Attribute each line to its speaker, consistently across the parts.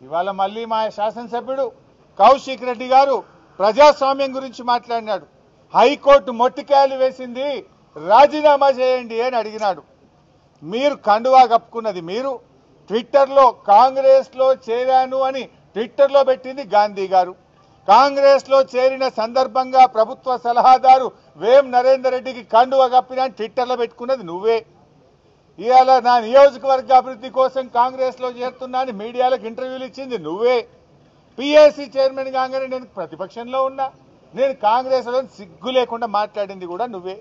Speaker 1: ఇవాళ మళ్ళీ మా శాసనసభ్యుడు కౌశిక్ రెడ్డి గారు ప్రజాస్వామ్యం గురించి మాట్లాడినాడు. హైకోర్టు మొట్టికాయలు వేసింది, రాజీనామా చేయండి అని అడిగినాడు. మీరు కండువా కప్పుకున్నది మీరు. ట్విట్టర్లో కాంగ్రెస్లో చేరాను అని ట్విట్టర్లో పెట్టింది గాంధీ గారు. కాంగ్రెస్లో చేరిన సందర్భంగా ప్రభుత్వ సలహాదారు వేం నరేందర్ రెడ్డికి కండువా కప్పిన ట్విట్టర్లో పెట్టుకున్నది నువ్వే. ఇవాళ నా నియోజకవర్గ అభివృద్ధి కోసం కాంగ్రెస్లో చేరుతున్నా అని మీడియాలకు ఇంటర్వ్యూలు ఇచ్చింది నువ్వే. పిఎస్సి చైర్మన్ కాగానే నేను ప్రతిపక్షంలో ఉన్నా, నేను కాంగ్రెస్లో సిగ్గు లేకుండా మాట్లాడింది కూడా నువ్వే.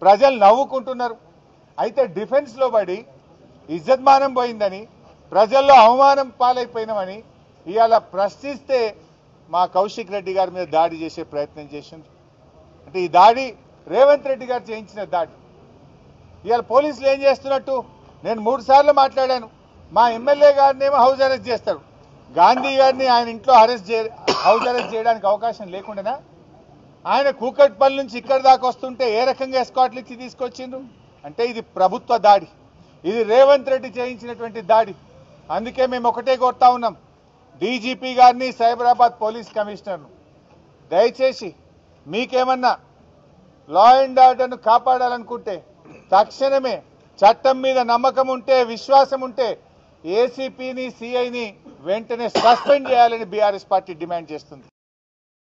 Speaker 1: ప్రజలు నవ్వుకుంటున్నారు. అయితే డిఫెన్స్లో పడి ఇజ్జత్మానం పోయిందని, ప్రజల్లో అవమానం పాలైపోయినామని ఇవాళ ప్రశ్నిస్తే మా కౌశిక్ రెడ్డి గారి మీద దాడి చేసే ప్రయత్నం చేసింది. అంటే ఈ దాడి రేవంత్ రెడ్డి గారు చేయించిన దాడి. ఇవాళ పోలీసులు ఏం చేస్తున్నట్టు నేను 3 సార్లు మాట్లాడాను. మా ఎమ్మెల్యే గారిని ఏమో హౌస్ అరెస్ట్ చేస్తారు, గాంధీ గారిని ఆయన ఇంట్లో హౌస్ అరెస్ట్ చేయడానికి అవకాశం లేకుండానా? ఆయన కూకట్పల్లి నుంచి ఇక్కడ దాకా వస్తుంటే ఏ రకంగా ఎస్కాట్లు ఇచ్చి తీసుకొచ్చిండ్రు? అంటే ఇది ప్రభుత్వ దాడి, ఇది రేవంత్ రెడ్డి చేయించినటువంటి దాడి. అందుకే మేము ఒకటే కోరుతా ఉన్నాం, డీజీపీ గారిని, సైబరాబాద్ పోలీస్ కమిషనర్ను, దయచేసి మీకేమన్నా లా అండ్ ఆర్డర్ను కాపాడాలనుకుంటే తక్షణమే చట్టం మీద నమ్మకం ఉంటే, విశ్వాసం ఉంటే ఏసీపీని, సిఐని వెంటనే సస్పెండ్ చేయాలని బీఆర్ఎస్ పార్టీ డిమాండ్ చేస్తుంది.